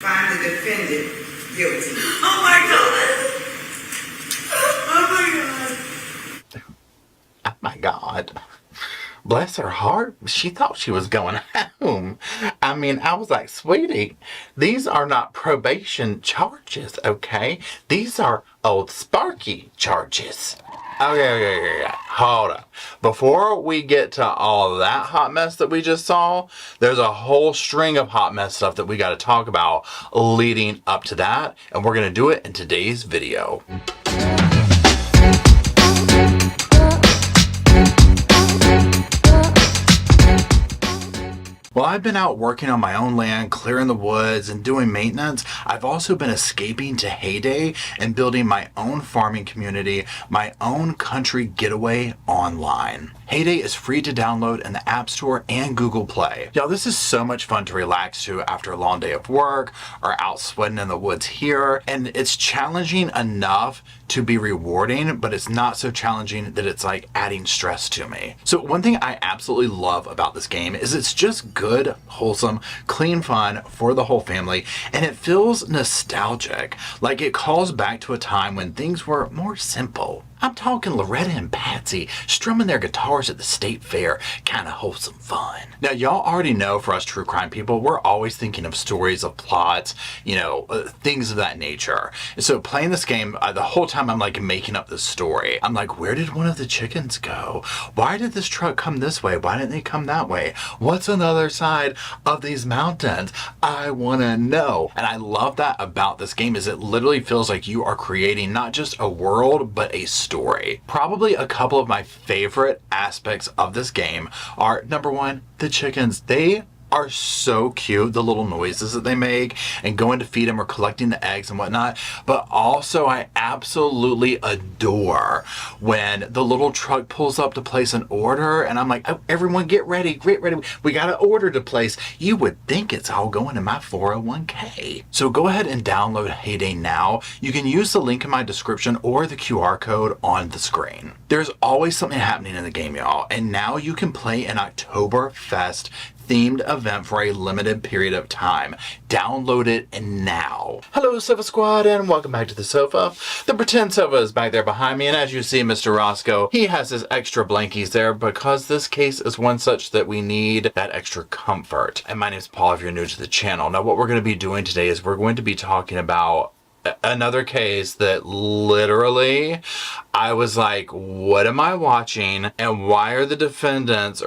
Find the defendant guilty. Oh my God! Oh my God! Oh my God. Bless her heart. She thought she was going home. I mean, I was like, sweetie, these are not probation charges, okay? These are old Sparky charges. Okay. Hold up. Before we get to all of that hot mess that we just saw, there's a whole string of hot mess stuff that we got to talk about leading up to that, and we're going to do it in today's video. While I've been out working on my own land, clearing the woods, and doing maintenance, I've also been escaping to Heyday and building my own farming community, my own country getaway online. Heyday is free to download in the App Store and Google Play. Y'all, this is so much fun to relax to after a long day of work or out sweating in the woods here. And it's challenging enough to be rewarding, but it's not so challenging that it's like adding stress to me. So one thing I absolutely love about this game is it's just good, wholesome, clean fun for the whole family, and it feels nostalgic. Like it calls back to a time when things were more simple. I'm talking Loretta and Patsy strumming their guitars at the state fair, kind of wholesome fun. Now, y'all already know for us true crime people, we're always thinking of stories, of plots, things of that nature. And so playing this game, the whole time I'm like making up this story. I'm like, where did one of the chickens go? Why did this truck come this way? Why didn't they come that way? What's on the other side of these mountains? I want to know. And I love that about this game is it literally feels like you are creating not just a world, but a story. Probably a couple of my favorite aspects of this game are, number one, the chickens. They are so cute, the little noises that they make and going to feed them or collecting the eggs and whatnot. But also I absolutely adore when the little truck pulls up to place an order and I'm like, oh, everyone get ready. We got an order to place. You would think it's all going in my 401k. So go ahead and download Heyday now. You can use the link in my description or the QR code on the screen. There's always something happening in the game, y'all. And now you can play an Oktoberfest themed event for a limited period of time. Download it now. Hello Sofa Squad and welcome back to the sofa. The pretend sofa is back there behind me, and as you see, Mr. Roscoe, he has his extra blankies there because this case is one such that we need that extra comfort. And my name is Paul if you're new to the channel. Now what we're going to be doing today is we're going to be talking about another case that literally I was like, what am I watching and why are the defendant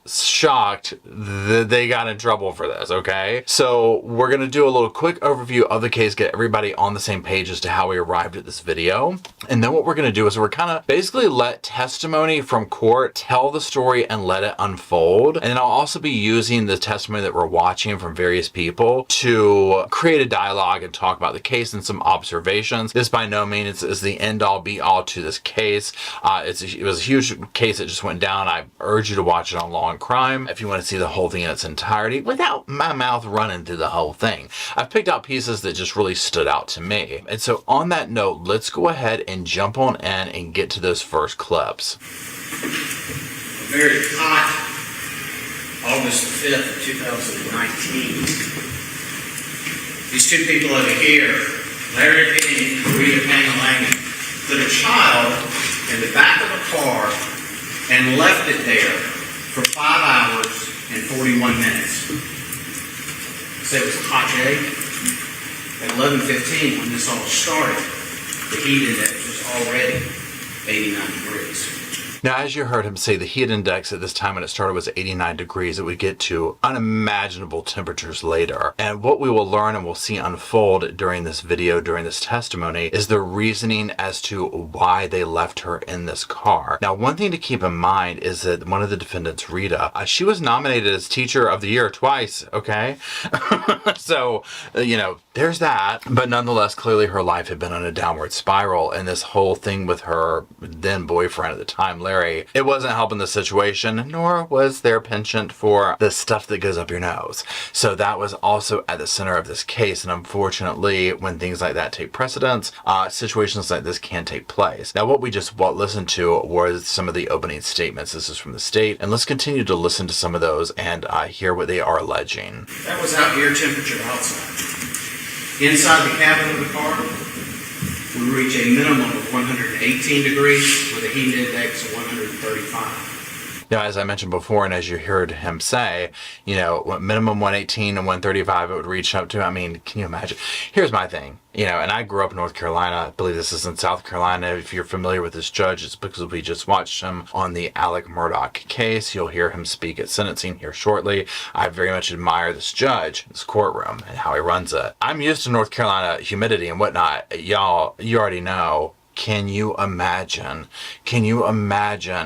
shocked that they got in trouble for this, okay? So we're gonna do a little quick overview of the case, get everybody on the same page as to how we arrived at this video. And then what we're gonna do is we're kind of basically let testimony from court tell the story and let it unfold. And then I'll also be using the testimony that we're watching from various people to create a dialogue and talk about the case and some observations. This by no means is the end all be all to this case. It was a huge case that just went down. I urge you to watch it on Law and Crime if you want to see the whole thing in its entirety without my mouth running through the whole thing. I've picked out pieces that just really stood out to me. And so on that note, let's go ahead and jump on in and get to those first clips. A very hot August 5th of 2019. These two people over here, Larry Penny and Rita Pangalangan, put a child in the back of a car and left it there for 5 hours and 41 minutes. So it was a hot day. At 11:15, when this all started, the heat index was already 89 degrees. Now, as you heard him say, the heat index at this time when it started was 89 degrees. It would get to unimaginable temperatures later. And what we will learn and we'll see unfold during this video, during this testimony, is the reasoning as to why they left her in this car. Now, one thing to keep in mind is that one of the defendants, Rita, she was nominated as Teacher of the Year twice, okay? So, there's that. But nonetheless, clearly her life had been on a downward spiral, and this whole thing with her then boyfriend at the time, Larry, it wasn't helping the situation, nor was there penchant for the stuff that goes up your nose. So that was also at the center of this case, and unfortunately, when things like that take precedence, situations like this can take place. Now, what we just listened to was some of the opening statements. This is from the state, and let's continue to listen to some of those and hear what they are alleging. That was out air temperature outside. Inside the cabin of the car, we reach a minimum of 118 degrees with a heat index of 135. Now, as I mentioned before, and as you heard him say, minimum 118 and 135 it would reach up to. I mean, can you imagine? Here's my thing. And I grew up in North Carolina. I believe this is in South Carolina. If you're familiar with this judge, it's because we just watched him on the Alec Murdaugh case. You'll hear him speak at sentencing here shortly. I very much admire this judge, this courtroom, and how he runs it. I'm used to North Carolina humidity and whatnot. Y'all, you already know. Can you imagine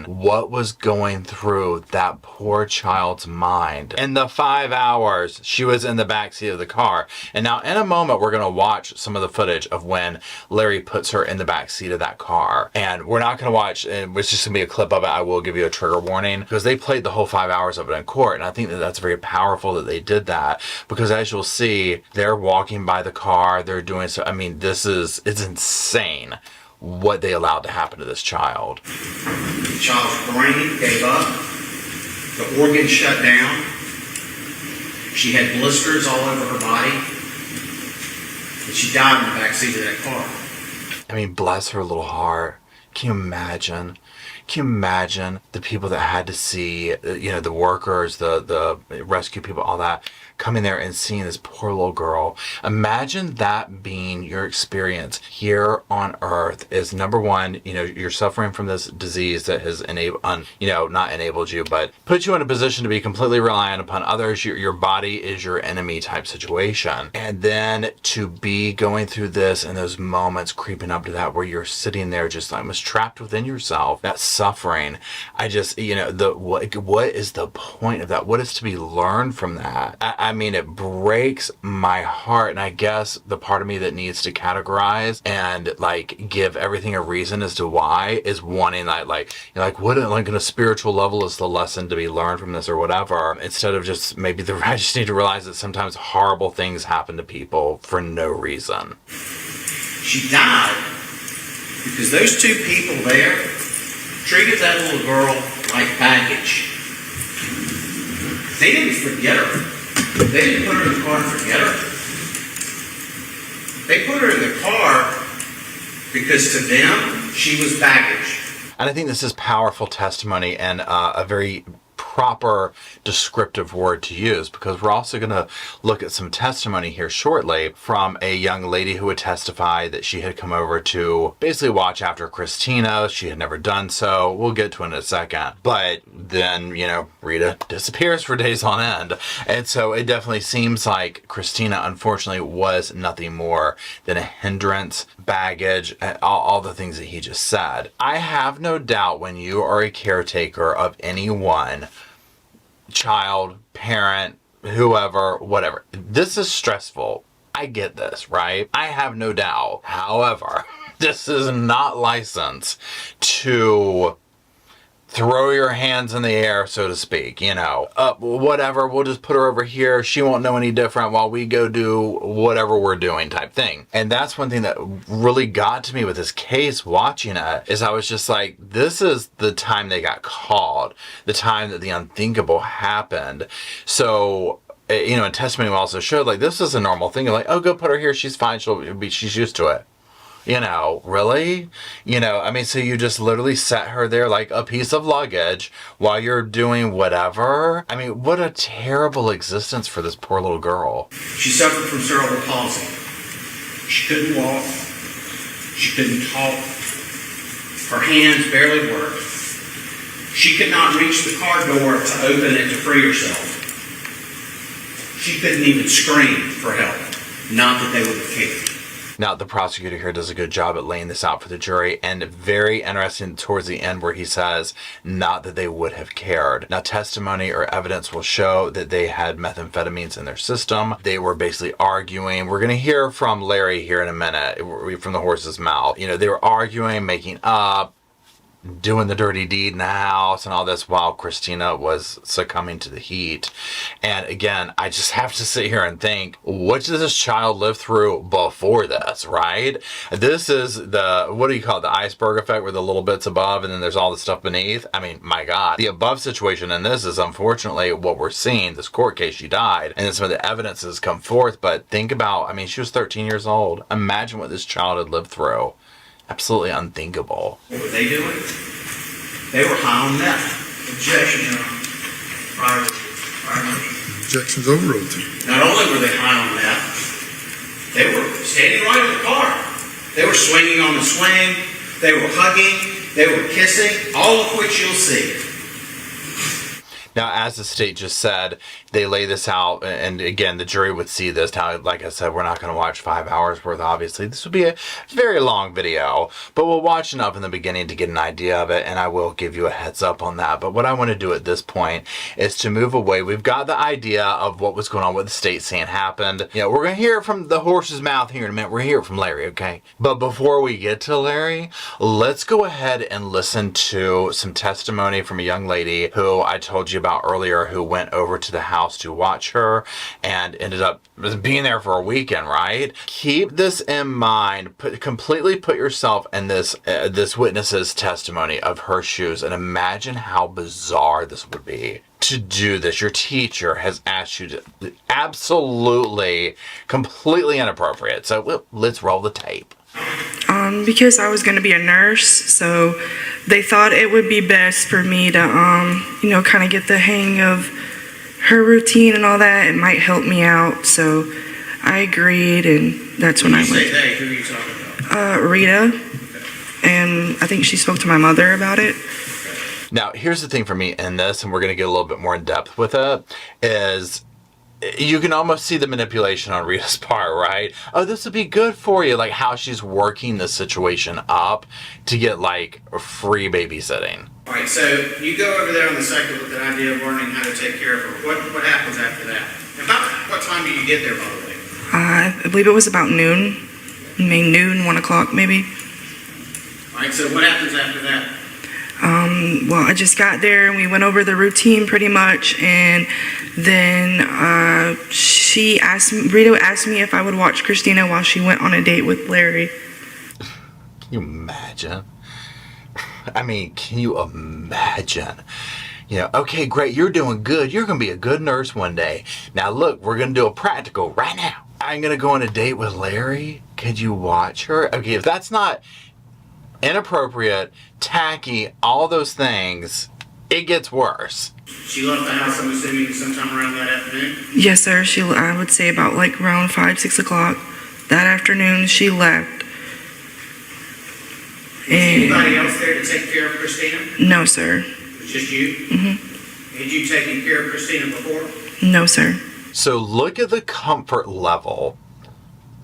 what was going through that poor child's mind in the 5 hours she was in the backseat of the car? And now in a moment, we're going to watch some of the footage of when Larry puts her in the backseat of that car. And we're not going to watch, it's just going to be a clip of it. I will give you a trigger warning because they played the whole 5 hours of it in court. And I think that that's very powerful that they did that because as you'll see, they're walking by the car, they're doing so. I mean, it's insane what they allowed to happen to this child. The child's brain gave up. The organs shut down. She had blisters all over her body. And she died in the backseat of that car. I mean, bless her little heart. Can you imagine? Can you imagine the people that had to see, the workers, the rescue people, all that, coming there and seeing this poor little girl? Imagine that being your experience here on earth is number one, you're suffering from this disease that has not enabled you, but put you in a position to be completely reliant upon others. Your body is your enemy type situation. And then to be going through this and those moments creeping up to that where you're sitting there just almost trapped within yourself, that suffering. I just, what is the point of that? What is to be learned from that? I mean, it breaks my heart. And I guess the part of me that needs to categorize and give everything a reason as to why is wanting what on a spiritual level is the lesson to be learned from this or whatever, instead of just maybe I just need to realize that sometimes horrible things happen to people for no reason. She died because those two people there treated that little girl like baggage. They didn't forget her. They didn't put her in the car and forget her. They put her in the car because to them, she was baggage. And I think this is powerful testimony and a very proper descriptive word to use, because we're also going to look at some testimony here shortly from a young lady who would testify that she had come over to basically watch after Christina. She had never done so. We'll get to it in a second. But then, Rita disappears for days on end. And so it definitely seems like Christina, unfortunately, was nothing more than a hindrance, baggage, all the things that he just said. I have no doubt when you are a caretaker of anyone, child, parent, whoever, whatever, this is stressful. I get this, right? I have no doubt. However, this is not licensed to throw your hands in the air, so to speak, whatever, we'll just put her over here. She won't know any different while we go do whatever we're doing type thing. And that's one thing that really got to me with this case watching it is I was just like, this is the time they got called, the time that the unthinkable happened. So, in testimony we also showed this is a normal thing. You're like, oh, go put her here. She's fine. She's used to it. Really? So you just literally set her there like a piece of luggage while you're doing whatever? I mean, what a terrible existence for this poor little girl. She suffered from cerebral palsy. She couldn't walk. She couldn't talk. Her hands barely worked. She could not reach the car door to open it to free herself. She couldn't even scream for help. Not that they would have cared. Now, the prosecutor here does a good job at laying this out for the jury, and very interesting towards the end where he says, not that they would have cared. Now, testimony or evidence will show that they had methamphetamines in their system. They were basically arguing. We're going to hear from Larry here in a minute, from the horse's mouth. You know, they were arguing, making up, doing the dirty deed in the house and all this while Christina was succumbing to the heat. And again, I just have to sit here and think, what did this child live through before this, right? This is the, what do you call it, the iceberg effect, where the little bits above and then there's all the stuff beneath. I mean, my God, the above situation in this is unfortunately what we're seeing. This court case, she died, and then some of the evidence has come forth. But think about, I mean, she was 13 years old. Imagine what this child had lived through. Absolutely unthinkable. What were they doing? They were high on meth. Objection, Your Honor. Prior motion. Objections overruled. Not only were they high on meth, they were standing right in the car. They were swinging on the swing. They were hugging. They were kissing, all of which you'll see. Now, as the state just said, they lay this out, and again, the jury would see this. Now, like I said, we're not going to watch 5 hours worth, obviously. This would be a very long video, but we'll watch enough in the beginning to get an idea of it, and I will give you a heads up on that. But what I want to do at this point is to move away. We've got the idea of what was going on, what the state saying happened. You know, we're going to hear it from the horse's mouth here in a minute. We're going to hear it from Larry, okay? But before we get to Larry, let's go ahead and listen to some testimony from a young lady who I told you about earlier, who went over to the house to watch her and ended up being there for a weekend, right? Keep this in mind. Completely put yourself in this witness's testimony of her shoes, and imagine how bizarre this would be to do this. Your teacher has asked you to, absolutely, completely inappropriate. So let's roll the tape. Because I was going to be a nurse, so they thought it would be best for me to, kind of get the hang of her routine and all that. It might help me out, so I agreed, and that's when I went. When you say they, who are you talking about? Rita, and I think she spoke to my mother about it. Now, here's the thing for me in this, and we're going to get a little bit more in depth with it, is you can almost see the manipulation on Rita's part, right? Oh, this would be good for you. Like how she's working the situation up to get like free babysitting. All right, so you go over there on the second with the idea of learning how to take care of her. What happens after that? About what time do you get there, by the way? I believe it was about noon. Noon, 1 o'clock maybe. All right, so what happens after that? Well, I just got there and we went over the routine pretty much, and then Rita asked me if I would watch Christina while she went on a date with Larry. Can you imagine? I mean, can you imagine? You know, okay, great, you're doing good. You're going to be a good nurse one day. Now, look, we're going to do a practical right now. I'm going to go on a date with Larry. Could you watch her? Okay, if that's not inappropriate, tacky, all those things, it gets worse. She left the house, I'm assuming, sometime around that afternoon? Yes, sir. I would say about like around 5, 6 o'clock. That afternoon, she left. Was anybody else there to take care of Christina? No, sir. It was just you? Mm-hmm. Had you taken care of Christina before? No, sir. So look at the comfort level.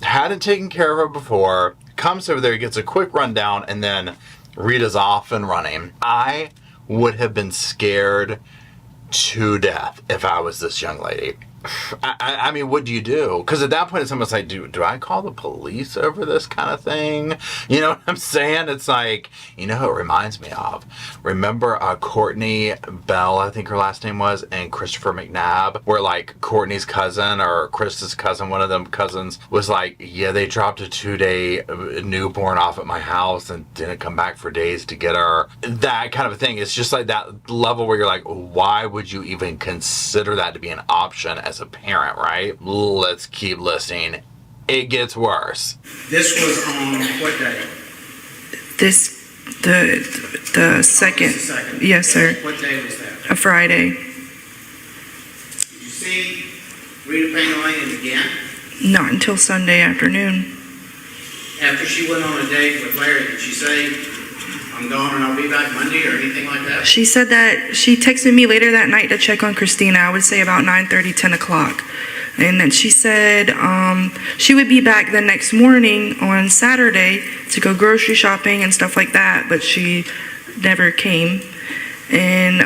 Hadn't taken care of her before, comes over there, gets a quick rundown, and then Rita's off and running. I would have been scared to death if I was this young lady. I mean, what do you do? Because at that point, it's almost like, do I call the police over this kind of thing? You know what I'm saying? It's like, you know who it reminds me of? Remember Courtney Bell, I think her last name was, and Christopher McNabb, where like Courtney's cousin or Chris's cousin, one of them cousins, was like, yeah, they dropped a 2-day newborn off at my house and didn't come back for days to get her. That kind of a thing. It's just like that level where you're like, why would you even consider that to be an option as a parent, right? Let's keep listening. It gets worse. This was on what day? The second. August the 2nd. Yes, sir. What day was that? A Friday. Did you see Rita Pangalayan again? Not until Sunday afternoon. After she went on a date with Larry, did she say, I'm gone and I'll be back Monday or anything like that? She said that she texted me later that night to check on Christina. I would say about 9:30, 10 o'clock. And then she said she would be back the next morning on Saturday to go grocery shopping and stuff like that, but she never came. And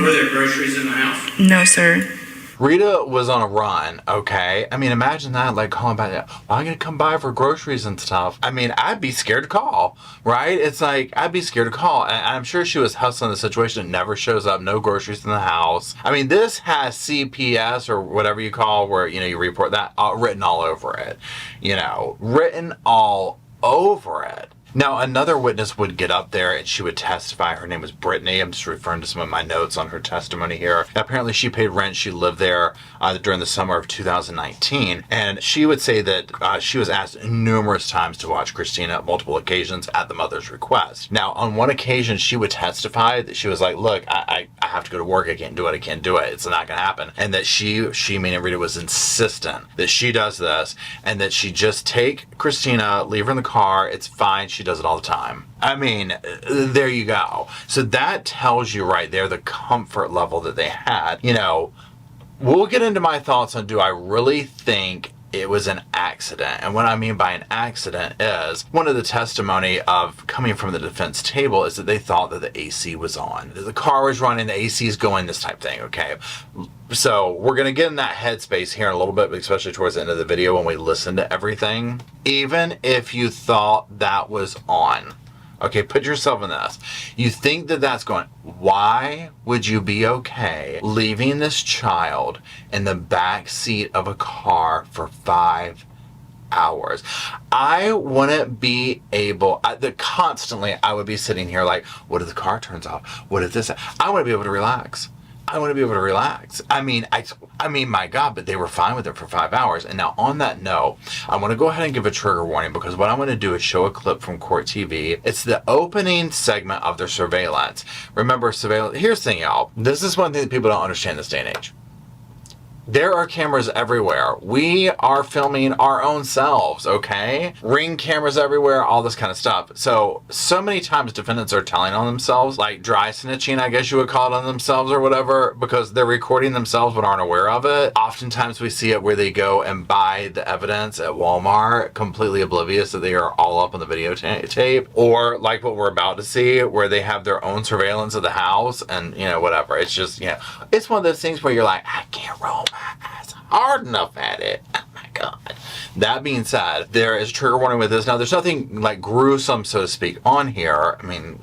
Were there groceries in the house? no, sir. Rita was on a run, okay? I mean, imagine that, like, calling back, well, I'm going to come by for groceries and stuff. I mean, I'd be scared to call, right? It's like, I'd be scared to call. And I'm sure she was hustling the situation. It never shows up, no groceries in the house. I mean, this has CPS or whatever you call where, you report that, written all over it. Written all over it. Now, another witness would get up there and she would testify. Her name was Brittany. I'm just referring to some of my notes on her testimony here. Apparently, she paid rent. She lived there during the summer of 2019. And she would say that she was asked numerous times to watch Christina at multiple occasions at the mother's request. Now, on one occasion, she would testify that she was like, look, I have to go to work. I can't do it. I can't do it. It's not going to happen. And that she meaning Rita, was insistent that she does this and that she just take Christina, leave her in the car. It's fine. She does it all the time. I mean, there you go. So that tells you right there the comfort level that they had. We'll get into my thoughts on, do I really think it was an accident? And what I mean by an accident is, one of the testimony of coming from the defense table is that they thought that the AC was on. The car was running, the AC is going, this type thing, okay? So we're going to get in that headspace here in a little bit, especially towards the end of the video when we listen to everything. Even if you thought that was on, okay, put yourself in this. You think that that's going, why would you be okay leaving this child in the back seat of a car for 5 hours? I wouldn't be able, constantly I would be sitting here like, what if the car turns off? What if this? I want to be able to relax. I want to be able to relax. I mean, my God, but they were fine with it for 5 hours. And now on that note, I want to go ahead and give a trigger warning, because what I'm going to do is show a clip from Court TV. It's the opening segment of their surveillance. Remember, surveillance, here's the thing, y'all. This is one thing that people don't understand in this day and age. There are cameras everywhere. We are filming our own selves, okay? Ring cameras everywhere, all this kind of stuff. So many times defendants are telling on themselves, like dry snitching, I guess you would call it, on themselves or whatever, because they're recording themselves but aren't aware of it. Oftentimes we see it where they go and buy the evidence at Walmart, completely oblivious that they are all up on the videotape, or like what we're about to see, where they have their own surveillance of the house and, whatever. It's just, it's one of those things where you're like, I can't roll my eyes hard enough at it. Oh my God. That being said, there is a trigger warning with this. Now, there's nothing like gruesome, so to speak, on here. I mean,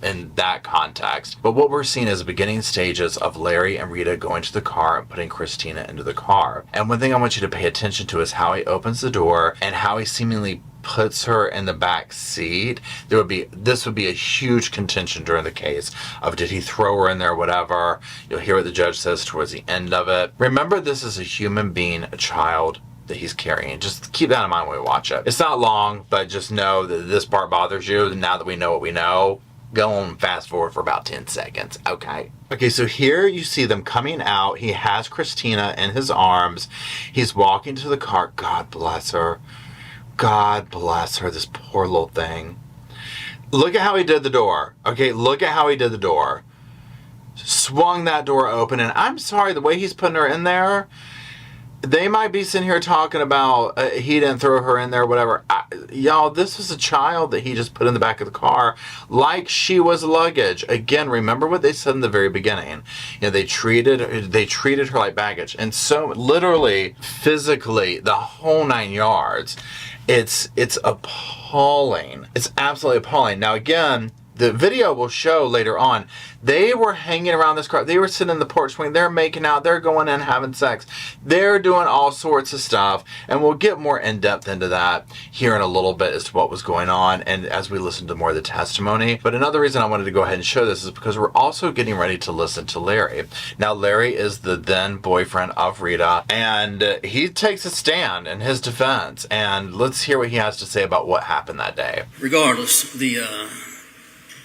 in that context. But what we're seeing is the beginning stages of Larry and Rita going to the car and putting Christina into the car. And one thing I want you to pay attention to is how he opens the door and how he seemingly puts her in the back seat. This would be a huge contention during the case of, did he throw her in there, whatever. You'll hear what the judge says towards the end of it. Remember, this is a human being, a child that he's carrying. Just keep that in mind when we watch it. It's not long, but just know that this part bothers you. Now that we know what we know, go on fast forward for about 10 seconds, okay? Okay, so here you see them coming out. He has Christina in his arms. He's walking to the car. God bless her. God bless her, this poor little thing. Look at how he did the door. Okay, look at how he did the door. Swung that door open, and I'm sorry, the way he's putting her in there, they might be sitting here talking about he didn't throw her in there, whatever. Y'all, this was a child that he just put in the back of the car like she was luggage. Again, remember what they said in the very beginning. They treated her like baggage. And so literally, physically, the whole 9 yards. It's appalling. It's absolutely appalling. Now, again, the video will show later on, they were hanging around this car. They were sitting in the porch swing. They're making out. They're going in, having sex. They're doing all sorts of stuff. And we'll get more in depth into that here in a little bit as to what was going on and as we listen to more of the testimony. But another reason I wanted to go ahead and show this is because we're also getting ready to listen to Larry. Now, Larry is the then boyfriend of Rita, and he takes a stand in his defense. And let's hear what he has to say about what happened that day. Regardless,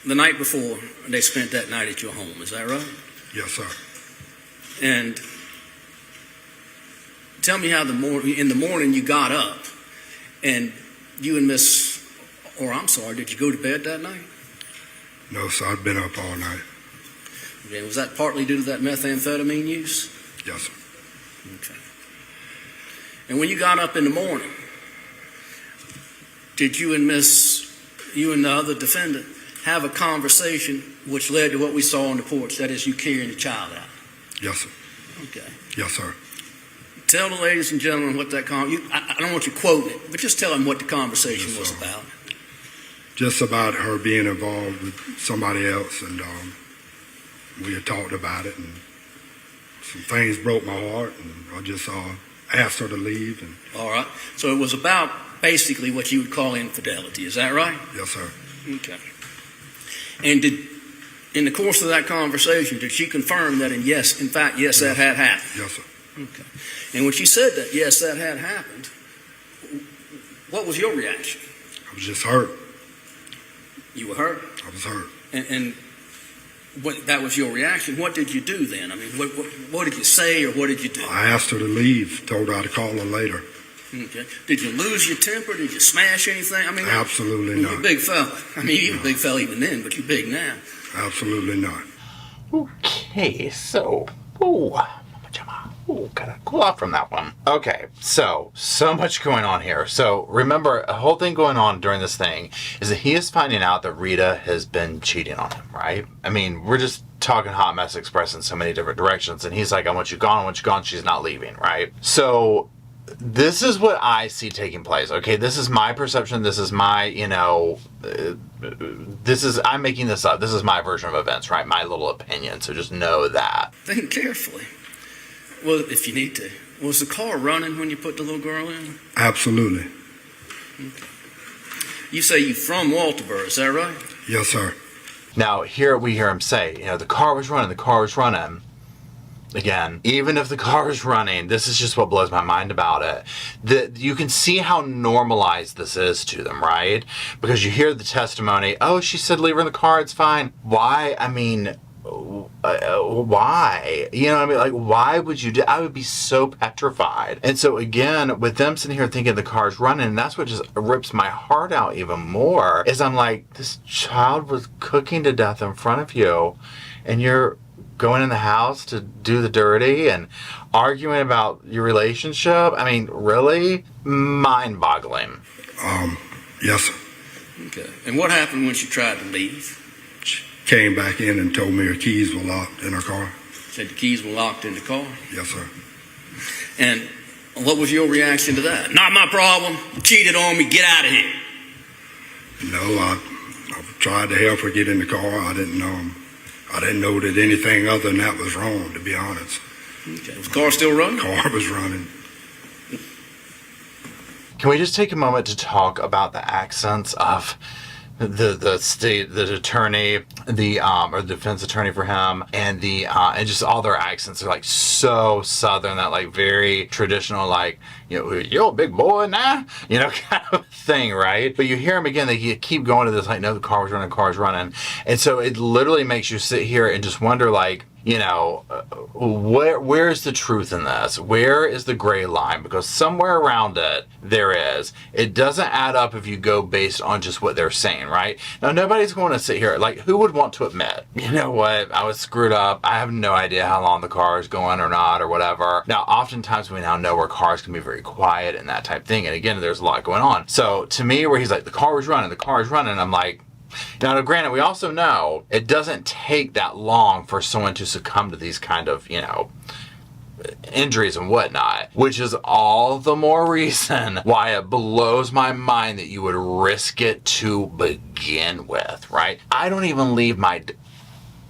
the night before, they spent that night at your home, is that right? Yes, sir. And tell me how in the morning you got up and you and did you go to bed that night? No, sir, I've been up all night. Okay, was that partly due to that methamphetamine use? Yes, sir. Okay. And when you got up in the morning, did you and the other defendant have a conversation which led to what we saw on the porch, that is, you carrying the child out? Yes, sir. Okay. Yes, sir. Tell the ladies and gentlemen what that I don't want you quoting it, but just tell them what the conversation Yes, was sir. about. Just about her being involved with somebody else, and we had talked about it, and some things broke my heart, and I just asked her to leave. And All right. So it was about basically what you would call infidelity. Is that right? yes, sir. Okay. And in the course of that conversation, did she confirm that, in fact, that had happened? Yes, sir. Okay. And when she said that, yes, that had happened, what was your reaction? I was just hurt. You were hurt? I was hurt. And what, that was your reaction. What did you do then? I mean, what did you say or what did you do? I asked her to leave. Told her I'd call her later. Okay. Did you lose your temper? Did you smash anything? I mean, Absolutely you're a not. big fella. I mean, you were a big fella even then, but you're big now. Absolutely not. Okay, so, gotta cool off from that one. Okay, so much going on here. So remember, a whole thing going on during this thing is that he is finding out that Rita has been cheating on him, right? I mean, we're just talking Hot Mess Express in so many different directions, and he's like, I want you gone, she's not leaving, right? So this is what I see taking place, okay? This is my perception, this is my, I'm making this up. This is my version of events, right? My little opinion, so just know that. Think carefully. Well, if you need to. Was the car running when you put the little girl in? Absolutely. Okay. You say you're from Walterboro, is that right? Yes, sir. Now, here we hear him say, the car was running. Again, even if the car is running, this is just what blows my mind about it. You can see how normalized this is to them, right? Because you hear the testimony, oh, she said leave her in the car, it's fine. Why? I mean, why? You know what I mean? Like, why would you do? I would be so petrified. And so again, with them sitting here thinking the car's running, and that's what just rips my heart out even more, is I'm like, this child was cooking to death in front of you, and you're going in the house to do the dirty and arguing about your relationship. I mean, really? Mind-boggling. Yes, sir. Okay. And what happened when she tried to leave? She came back in and told me her keys were locked in her car. Said the keys were locked in the car? Yes, sir. And what was your reaction to that? Not my problem. You cheated on me. Get out of here. No, I tried to help her get in the car. I didn't know that anything other than that was wrong, to be honest. Okay. Was the car still running? The car was running. Can we just take a moment to talk about the accents of the attorney, or the defense attorney for him, and and just all their accents are like so southern, that like very traditional, like, you're a big boy now, kind of thing, right? But you hear them again, they keep going to this, like, no, the car was running. And so it literally makes you sit here and just wonder, like, where's the truth in this? Where is the gray line? Because somewhere around it, there is. It doesn't add up if you go based on just what they're saying, right? Now, nobody's going to sit here, like, who would want to admit, you know what, I was screwed up, I have no idea how long the car is going or not, or whatever. Now, oftentimes we now know where cars can be very quiet and that type of thing, and again, there's a lot going on. So, to me, where he's like, the car was running, I'm like, now, granted, we also know it doesn't take that long for someone to succumb to these kind of, injuries and whatnot, which is all the more reason why it blows my mind that you would risk it to begin with, right? I don't even leave my...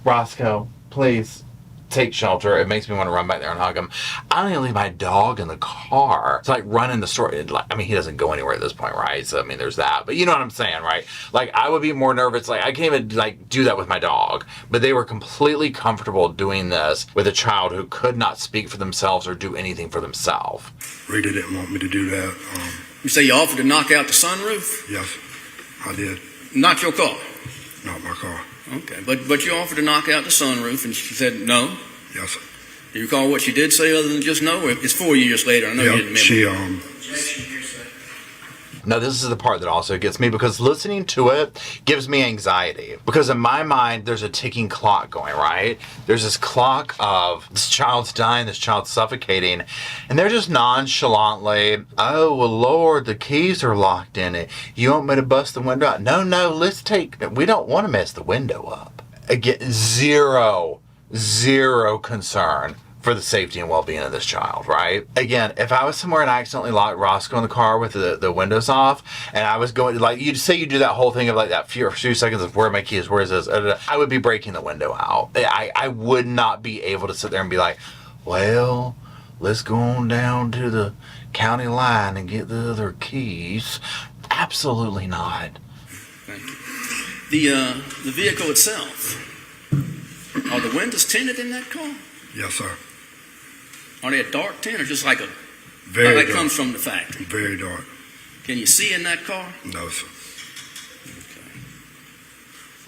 Roscoe, please take shelter. It makes me want to run back there and hug him. I don't even leave my dog in the car. It's like running the store. I mean, he doesn't go anywhere at this point, right? So, I mean, there's that. But you know what I'm saying, right? Like, I would be more nervous. Like, I can't even, like, do that with my dog. But they were completely comfortable doing this with a child who could not speak for themselves or do anything for themselves. Rita didn't want me to do that. You say you offered to knock out the sunroof? Yes, I did. Not your car? Not my car. Okay, but you offered to knock out the sunroof, and she said no? Yes, sir. Do you recall what she did say other than just no? It's 4 years later. I know you didn't remember. She, Objection, hearsay. Now, this is the part that also gets me, because listening to it gives me anxiety. Because in my mind, there's a ticking clock going, right? There's this clock of this child's dying, this child's suffocating, and they're just nonchalantly, oh, well, Lord, the keys are locked in it. You want me to bust the window out? No, we don't want to mess the window up. Again, zero concern for the safety and well-being of this child, right? Again, if I was somewhere and I accidentally locked Roscoe in the car with the windows off, and I was going, like, you say you do that whole thing of like that few seconds of where are my keys, where is this? I would be breaking the window out. I would not be able to sit there and be like, well, let's go on down to the county line and get the other keys. Absolutely not. Thank you. The vehicle itself, are the windows tinted in that car? Yes, sir. Are they a dark tint or just like Very that dark. comes from the factory? Very dark. Can you see in that car? No, sir.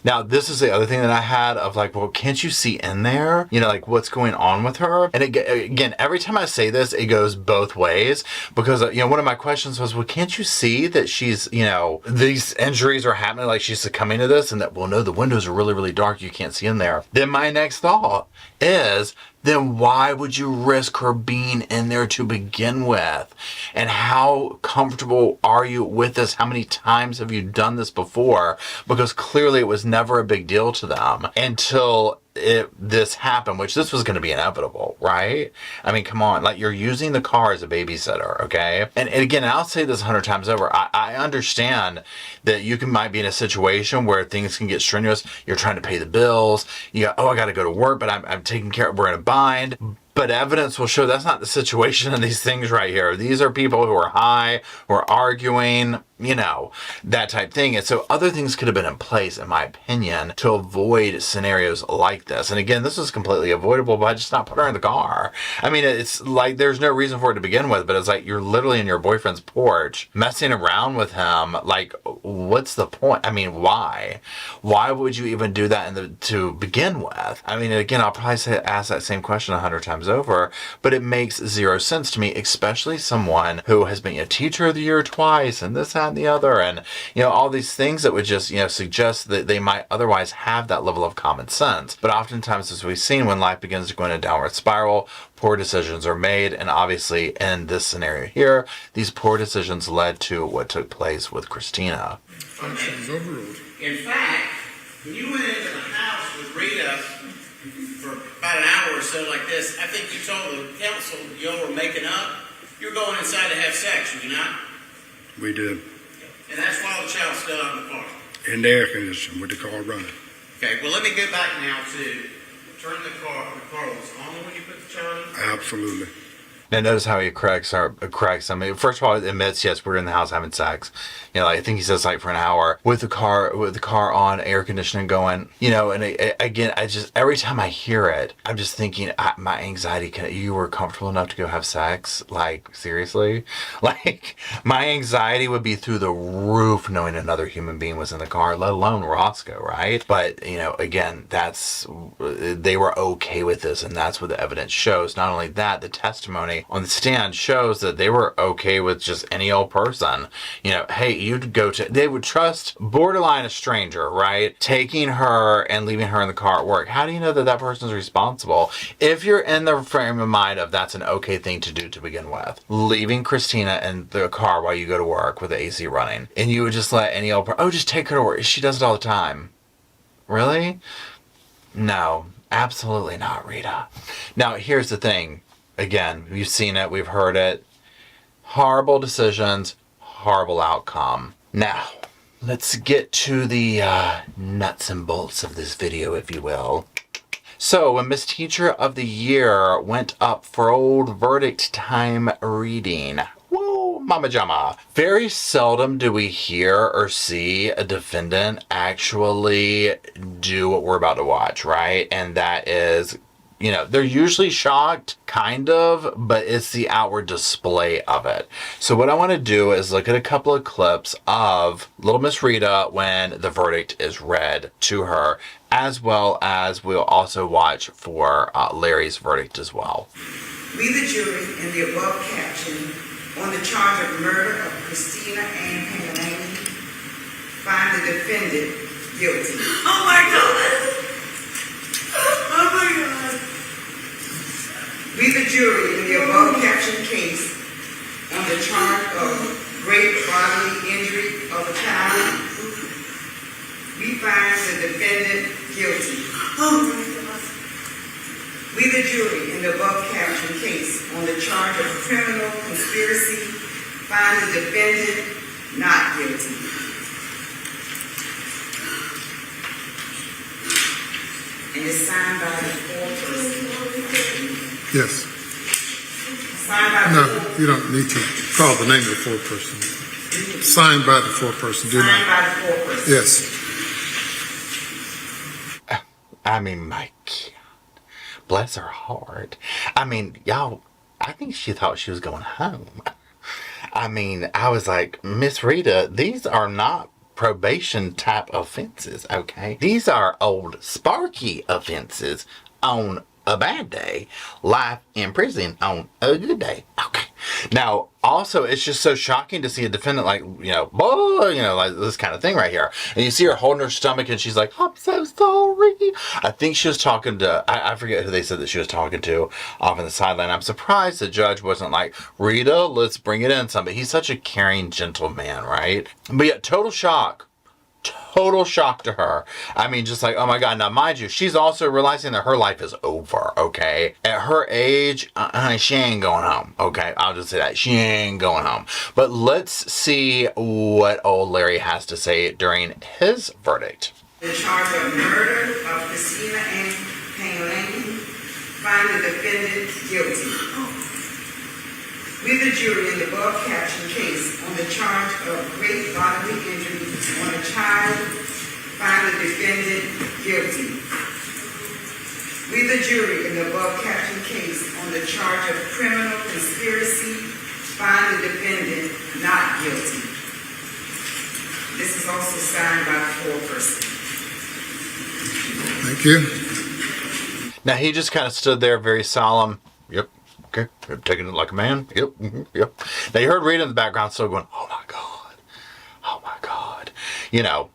Now, this is the other thing that I had of like, well, can't you see in there? You know, like what's going on with her? And again, every time I say this, it goes both ways, because, you know, one of my questions was, well, can't you see that she's, you know, these injuries are happening, like she's succumbing to this, and that, well, no, the windows are really, really dark. You can't see in there. Then my next thought is, then why would you risk her being in there to begin with? And how comfortable are you with this? How many times have you done this before? Because clearly it was never a big deal to them until this happened, which this was going to be inevitable, right? I mean, come on, like, you're using the car as a babysitter, okay? And again, I'll say this 100 times over, I understand that you might be in a situation where things can get strenuous. You're trying to pay the bills. You go, oh, I got to go to work, but I'm taking care of, we're in a bind. But evidence will show that's not the situation in these things right here. These are people who are high, who are arguing, you know, that type thing. And so other things could have been in place, in my opinion, to avoid scenarios like this. And again, this was completely avoidable by just not putting her in the car. I mean, it's like there's no reason for it to begin with, but it's like you're literally in your boyfriend's porch messing around with him. Like, what's the point? I mean, why? Why would you even do that to begin with? I mean, again, I'll probably ask that same question 100 times over, but it makes zero sense to me, especially someone who has been a teacher of the year twice and this, that, and the other, and, you know, all these things that would just, you know, suggest that they might otherwise have that level of common sense. But oftentimes, as we've seen, when life begins to go in a downward spiral, poor decisions are made, and obviously in this scenario here, these poor decisions led to what took place with Christina. Functions overruled. In fact, when you went into the house with Rita for about an hour or so like this, I think you told the council y'all were making up. You're going inside to have sex, were you not? We did. And that's while the child's still out in the car. In the air conditioning with the car running. Okay, well, let me go back now to turn the car was on when you put the child in? Absolutely. Now notice how he corrects. I mean, first of all, it admits, yes, we're in the house having sex. You know, like, I think he says like for an hour with the car on, air conditioning going. You know, and again, I just, every time I hear it, I'm just thinking, my anxiety. You were comfortable enough to go have sex? Like, seriously? Like, my anxiety would be through the roof knowing another human being was in the car, let alone Roscoe, right? But, you know, again, they were okay with this, and that's what the evidence shows. Not only that, the testimony on the stand shows that they were okay with just any old person. You know, hey, they would trust borderline a stranger, right? Taking her and leaving her in the car at work. How do you know that that person's responsible? If you're in the frame of mind of that's an okay thing to do to begin with, leaving Christina in the car while you go to work with the AC running, and you would just let any old person, just take her to work. She does it all the time. Really? No, absolutely not, Rita. Now, here's the thing. Again, we've seen it, we've heard it. Horrible decisions, horrible outcome. Now, let's get to the nuts and bolts of this video, if you will. So, when Miss Teacher of the Year went up for old verdict time reading, woo, mama jama. Very seldom do we hear or see a defendant actually do what we're about to watch, right? And that is, you know, they're usually shocked, kind of, but it's the outward display of it. So what I want to do is look at a couple of clips of little Miss Rita when the verdict is read to her, as well as we'll also watch for Larry's verdict as well. We, the jury, in the above caption, on the charge of murder of Christina Ann Pangalani, find the defendant guilty. Oh my God! Oh my God! We, the jury, in the above captioned case, on the charge of great bodily injury of a child, we find the defendant guilty. Oh my God! We, the jury, in the above captioned case, on the charge of criminal conspiracy, find the defendant not guilty. And it's signed by the foreperson. Yes. Signed by No, the foreperson. you don't need to call the name of the foreperson. Signed by the foreperson. Do Signed not. by the foreperson. Yes. I mean, my God. Bless her heart. I mean, y'all, I think she thought she was going home. I mean, I was like, Miss Rita, these are not probation type offenses, okay? These are old Sparky offenses on a bad day, life in prison on a good day. Okay. Now, also, it's just so shocking to see a defendant like, like this kind of thing right here. And you see her holding her stomach and she's like, I'm so sorry. I think she was talking to, I forget who they said that she was talking to off on the sideline. I'm surprised the judge wasn't like, Rita, let's bring it in some. But he's such a caring, gentle man, right? But yet, total shock to her. I mean, just like, oh my God. Now, mind you, she's also realizing that her life is over, okay? At her age, she ain't going home, okay? I'll just say that. She ain't going home. But let's see what old Larry has to say during his verdict. The charge of murder of Christina Ann Pangalani, find the defendant guilty. We, the jury, in the above captioned case, on the charge of great bodily injury on a child, find the defendant guilty. We, the jury, in the above captioned case, on the charge of criminal conspiracy, find the defendant not guilty. This is also signed by the foreperson. Thank you. Now, he just kind of stood there very solemn. Yep. Okay. Taking it like a man. Yep. Yep. Now, you heard Rita in the background still going, oh my God. Oh my God. You know,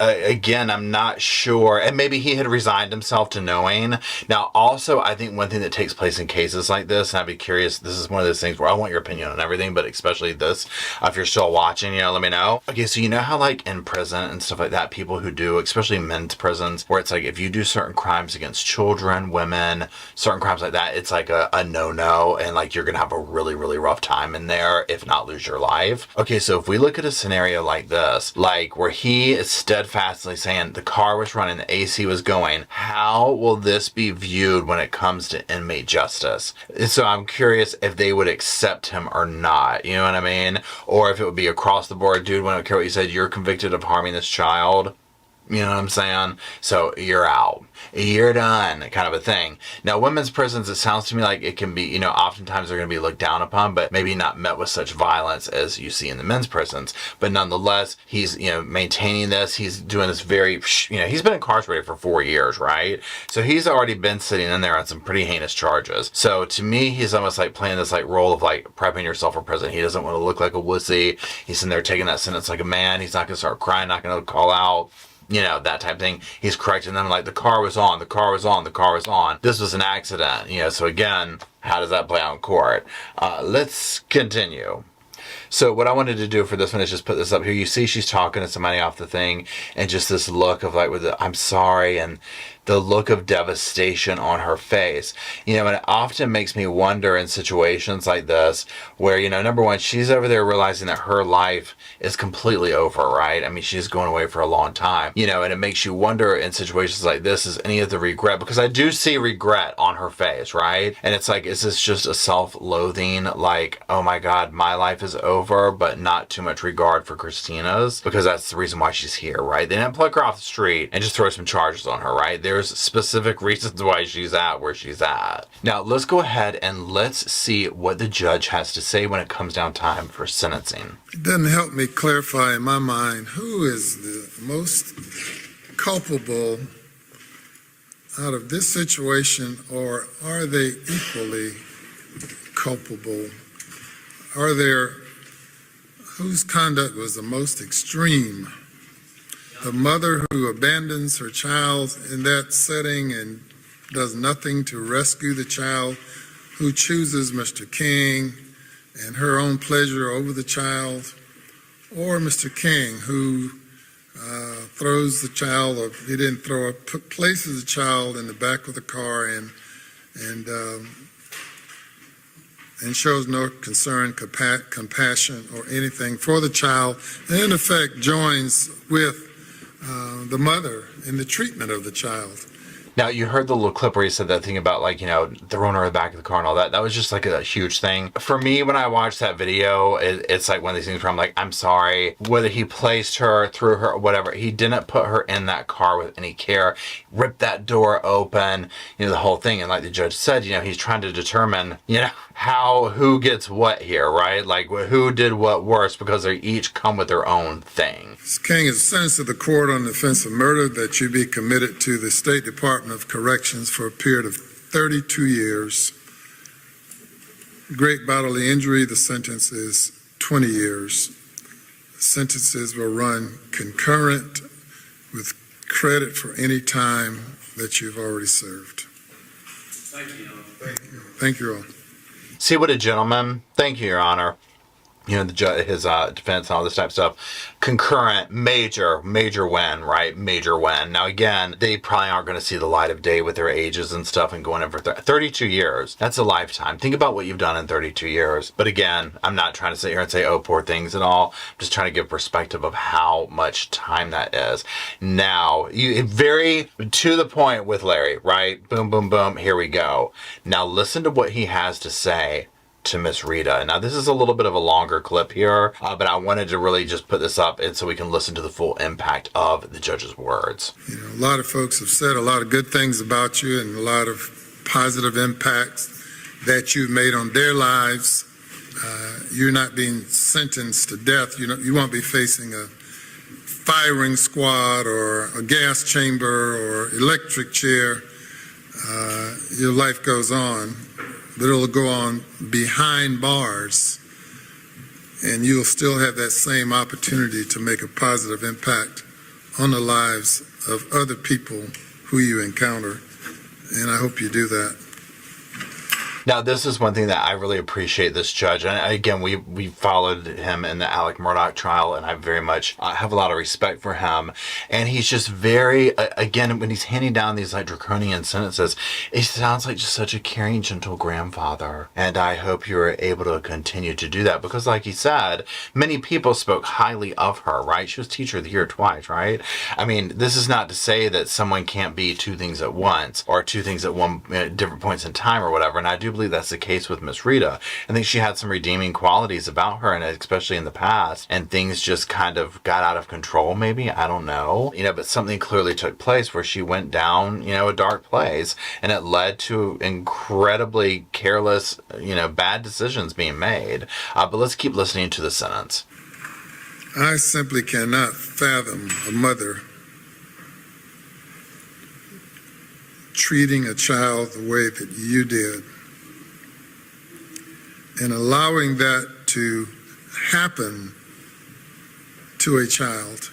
again, I'm not sure. And maybe he had resigned himself to knowing. Now, also, I think one thing that takes place in cases like this, and I'd be curious, this is one of those things where I want your opinion on everything, but especially this, if you're still watching, let me know. Okay, so you know how like in prison and stuff like that, people who do, especially men's prisons, where it's like if you do certain crimes against children, women, certain crimes like that, it's like a no-no, and like you're going to have a really, really rough time in there, if not lose your life. Okay, so if we look at a scenario like this, like where he is steadfastly saying the car was running, the AC was going, how will this be viewed when it comes to inmate justice? And so I'm curious if they would accept him or not, you know what I mean? Or if it would be across the board, dude, when I don't care what you said, you're convicted of harming this child. You know what I'm saying? So you're out. You're done, kind of a thing. Now, women's prisons, it sounds to me like it can be, oftentimes they're going to be looked down upon, but maybe not met with such violence as you see in the men's prisons. But nonetheless, he's, maintaining this. He's doing this very, he's been incarcerated for 4 years, right? So he's already been sitting in there on some pretty heinous charges. So to me, he's almost like playing this like role of like prepping yourself for prison. He doesn't want to look like a wussy. He's in there taking that sentence like a man. He's not going to start crying, not going to call out. That type of thing. He's correcting them like the car was on. This was an accident. So again, how does that play out in court? Let's continue. So what I wanted to do for this one is just put this up here. You see she's talking to somebody off the thing and just this look of like with the I'm sorry and the look of devastation on her face. And it often makes me wonder in situations like this where, number one, she's over there realizing that her life is completely over, right? I mean, she's going away for a long time, and it makes you wonder in situations like this, is any of the regret, because I do see regret on her face, right? And it's like, is this just a self-loathing, like, oh my God, my life is over, but not too much regard for Christina's, because that's the reason why she's here, right? They didn't pluck her off the street and just throw some charges on her, right? There's specific reasons why she's at where she's at. Now, let's go ahead and let's see what the judge has to say when it comes down time for sentencing. It doesn't help me clarify in my mind who is the most culpable out of this situation, or are they equally culpable are there, whose conduct was the most extreme? The mother who abandons her child in that setting and does nothing to rescue the child, who chooses Mr. King and her own pleasure over the child, or Mr. King, who throws the child, or he didn't throw it, places the child in the back of the car and shows no concern, compassion, or anything for the child, and in effect joins with the mother in the treatment of the child. Now, you heard the little clip where he said that thing about, like, throwing her in the back of the car and all that. That was just like a huge thing. For me, when I watched that video, it's like one of these things where I'm like, I'm sorry. Whether he placed her, threw her, whatever, he didn't put her in that car with any care. Ripped that door open, the whole thing. And like the judge said, he's trying to determine, who gets what here, right? Like, who did what worse, because they each come with their own thing. King is sentenced to the court on the offense of murder that you be committed to the State Department of Corrections for a period of 32 years. Great bodily injury, the sentence is 20 years. Sentences will run concurrent with credit for any time that you've already served. Thank you. Thank you all. See what a gentleman. Thank you, Your Honor. The judge, his defense and all this type of stuff. Concurrent, major win, right? Major win. Now, again, they probably aren't going to see the light of day with their ages and stuff and going over 32 years. That's a lifetime. Think about what you've done in 32 years. But again, I'm not trying to sit here and say, oh, poor things and all. I'm just trying to give perspective of how much time that is. Now, very to the point with Larry, right? Boom, boom, boom. Here we go. Now, listen to what he has to say to Miss Rita. Now, this is a little bit of a longer clip here, but I wanted to really just put this up and so we can listen to the full impact of the judge's words. A lot of folks have said a lot of good things about you and a lot of positive impacts that you've made on their lives. You're not being sentenced to death. You won't be facing a firing squad or a gas chamber or electric chair. Your life goes on, but it'll go on behind bars, and you'll still have that same opportunity to make a positive impact on the lives of other people who you encounter, and I hope you do that. Now, this is one thing that I really appreciate this judge. And again, we followed him in the Alec Murdaugh trial, and I very much have a lot of respect for him. And he's just very, again, when he's handing down these like draconian sentences, he sounds like just such a caring, gentle grandfather. And I hope you're able to continue to do that because, like he said, many people spoke highly of her, right? She was Teacher of the Year twice, right? I mean, this is not to say that someone can't be two things at once or two things at different points in time or whatever. And I do believe that's the case with Miss Rita. I think she had some redeeming qualities about her, and especially in the past, and things just kind of got out of control, maybe. I don't know. But something clearly took place where she went down, a dark place, and it led to incredibly careless, bad decisions being made. But let's keep listening to the sentence. I simply cannot fathom a mother treating a child the way that you did and allowing that to happen to a child,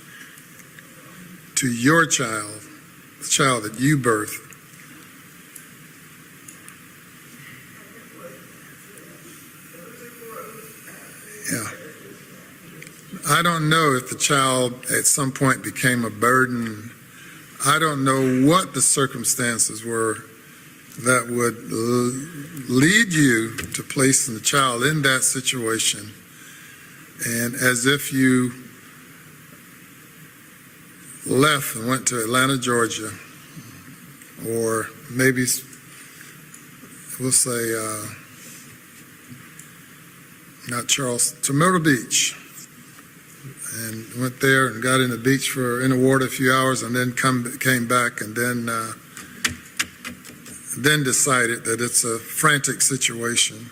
to your child, the child that you birthed. Yeah. I don't know if the child at some point became a burden. I don't know what the circumstances were that would lead you to placing the child in that situation. And as if you left and went to Atlanta, Georgia, or maybe we'll say not Charleston, to Myrtle Beach, and went there and got in the beach in the water a few hours, and then came back, and then decided that it's a frantic situation.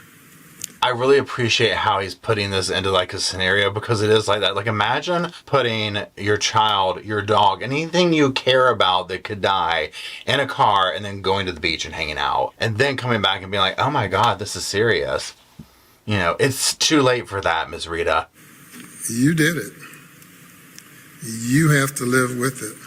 I really appreciate how he's putting this into like a scenario because it is like that. Like imagine putting your child, your dog, anything you care about that could die in a car and then going to the beach and hanging out and then coming back and being like, oh my God, this is serious. It's too late for that, Ms. Rita. You did it. You have to live with it.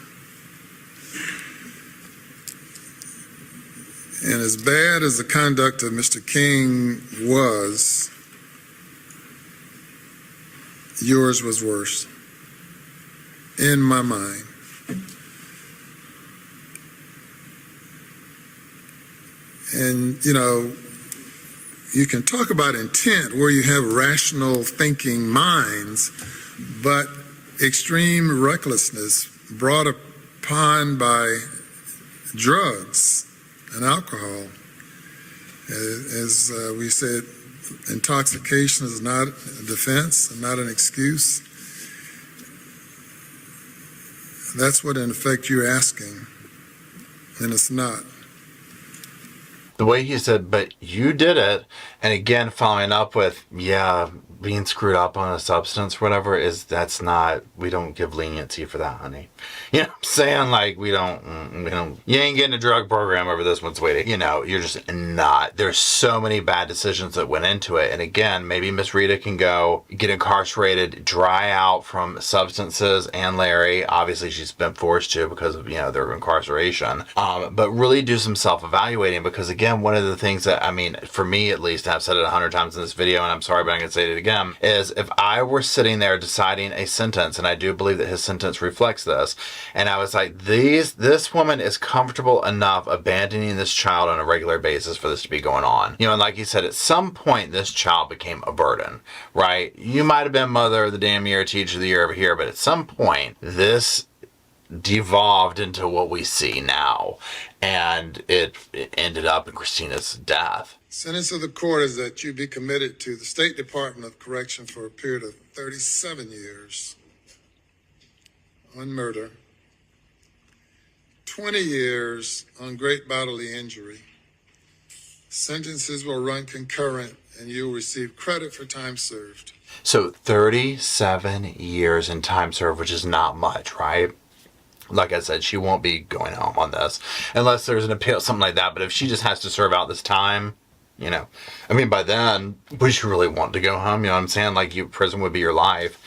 And as bad as the conduct of Mr. King was, yours was worse, in my mind. And, you can talk about intent where you have rational thinking minds, but extreme recklessness brought upon by drugs and alcohol. As we said, intoxication is not a defense and not an excuse. That's what, in effect, you're asking, and it's not. The way he said, but you did it, and again, following up with, being screwed up on a substance or whatever, that's not, we don't give leniency for that, honey. You know what I'm saying? Like, we don't, you ain't getting a drug program over this one's waiting. You're just not. There's so many bad decisions that went into it. And again, maybe Miss Rita can go get incarcerated, dry out from substances, and Larry. Obviously, she's been forced to because of, their incarceration. But really do some self-evaluating, because again, one of the things that, for me at least, and I've said it 100 times in this video, and I'm sorry, but I'm going to say it again, is if I were sitting there deciding a sentence, and I do believe that his sentence reflects this, and I was like, this woman is comfortable enough abandoning this child on a regular basis for this to be going on. And like you said, at some point, this child became a burden, right? You might have been mother of the damn year, teacher of the year over here, but at some point, this devolved into what we see now, and it ended up in Christina's death. Sentence of the court is that you be committed to the State Department of Correction for a period of 37 years on murder, 20 years on great bodily injury. Sentences will run concurrent, and you'll receive credit for time served. So 37 years in time served, which is not much, right? Like I said, she won't be going home on this unless there's an appeal, something like that. But if she just has to serve out this time, by then, would you really want to go home? You know what I'm saying? Like, prison would be your life.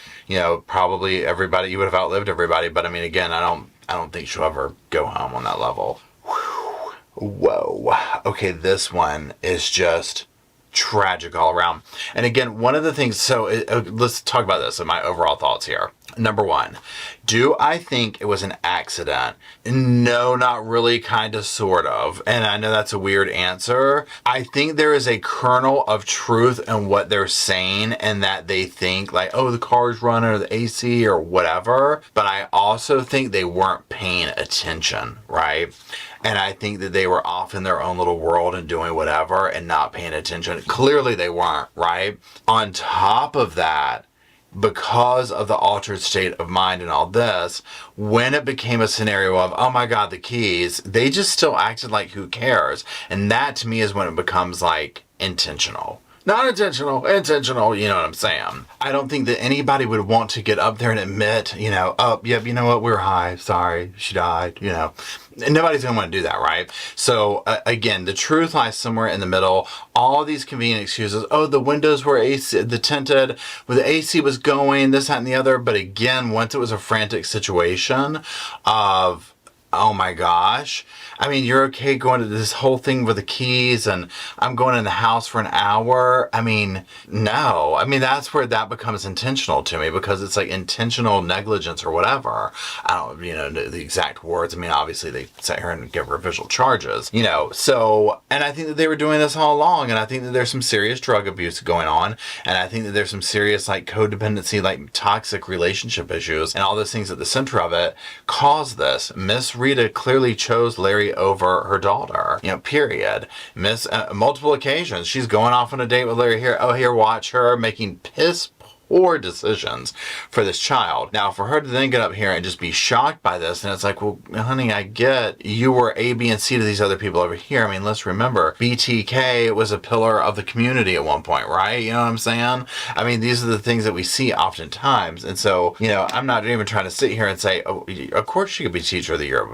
Probably everybody, you would have outlived everybody. But again, I don't think she'll ever go home on that level. Whew. Whoa. Okay, this one is just tragic all around. And again, one of the things, let's talk about this and my overall thoughts here. Number one, do I think it was an accident? No, not really, kind of, sort of. And I know that's a weird answer. I think there is a kernel of truth in what they're saying, and that they think like, oh, the car's running or the AC or whatever. But I also think they weren't paying attention, right? And I think that they were off in their own little world and doing whatever and not paying attention. Clearly they weren't, right? On top of that, because of the altered state of mind and all this, when it became a scenario of, oh my God, the keys, they just still acted like, who cares? And that to me is when it becomes like intentional. Not intentional, you know what I'm saying? I don't think that anybody would want to get up there and admit, oh, yep, you know what, we were high, sorry, she died, And nobody's going to want to do that, right? So, again, the truth lies somewhere in the middle. All these convenient excuses, oh, the windows were AC, the tinted, where the AC was going, this, that, and the other. But again, once it was a frantic situation of, oh my gosh, you're okay going to this whole thing with the keys and I'm going in the house for an hour. No. That's where that becomes intentional to me, because it's like intentional negligence or whatever. I don't, know the exact words. Obviously they sit here and give her official charges, so, and I think that they were doing this all along. And I think that there's some serious drug abuse going on. And I think that there's some serious like codependency, like toxic relationship issues, and all those things at the center of it caused this. Miss Rita clearly chose Larry over her daughter, period. Multiple occasions, she's going off on a date with Larry here. Oh, here, watch her making piss poor decisions for this child. Now, for her to then get up here and just be shocked by this, and it's like, well, honey, I get you were A, B, and C to these other people over here. I mean, let's remember, BTK was a pillar of the community at one point, right? You know what I'm saying? I mean, these are the things that we see oftentimes. And so, you know, I'm not even trying to sit here and say, oh, of course she could be teacher of the year,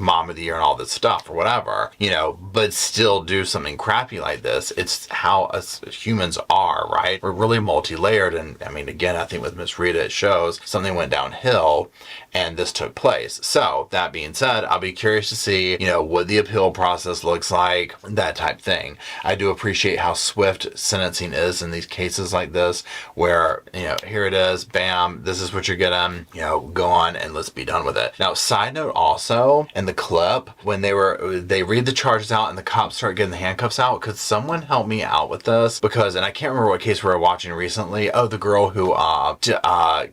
mom of the year, and all this stuff or whatever, you know, but still do something crappy like this. It's how us humans are, right? We're really multi-layered. And I mean, again, I think with Miss Rita, it shows something went downhill and this took place. So that being said, I'll be curious to see, you know, what the appeal process looks like, that type thing. I do appreciate how swift sentencing is in these cases like this, where, you know, here it is, bam, this is what you're getting, you know, go on and let's be done with it. Now, side note also, in the clip, when they read the charges out and the cops start getting the handcuffs out, could someone help me out with this? Because, and I can't remember what case we were watching recently. Oh, the girl who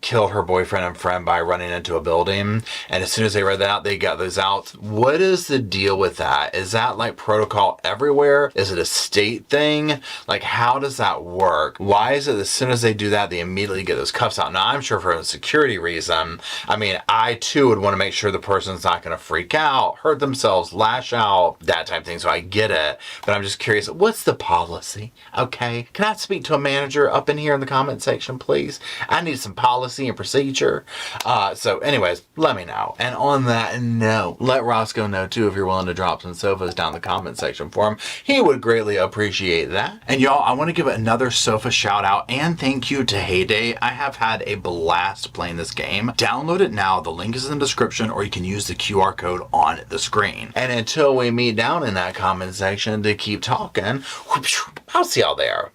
killed her boyfriend and friend by running into a building. And as soon as they read that out, they got those out. What is the deal with that? Is that like protocol everywhere? Is it a state thing? Like, how does that work? Why is it as soon as they do that, they immediately get those cuffs out? Now, I'm sure for a security reason, I mean, I too would want to make sure the person's not going to freak out, hurt themselves, lash out, that type of thing. So I get it. But I'm just curious, what's the policy? Okay. Can I speak to a manager up in here in the comment section, please? I need some policy and procedure. So anyways, let me know. And on that note, let Roscoe know too if you're willing to drop some sofas down the comment section for him. He would greatly appreciate that. And y'all, I want to give another sofa shout out and thank you to Heyday. I have had a blast playing this game. Download it now. The link is in the description, or you can use the QR code on the screen. And until we meet down in that comment section to keep talking, I'll see y'all there.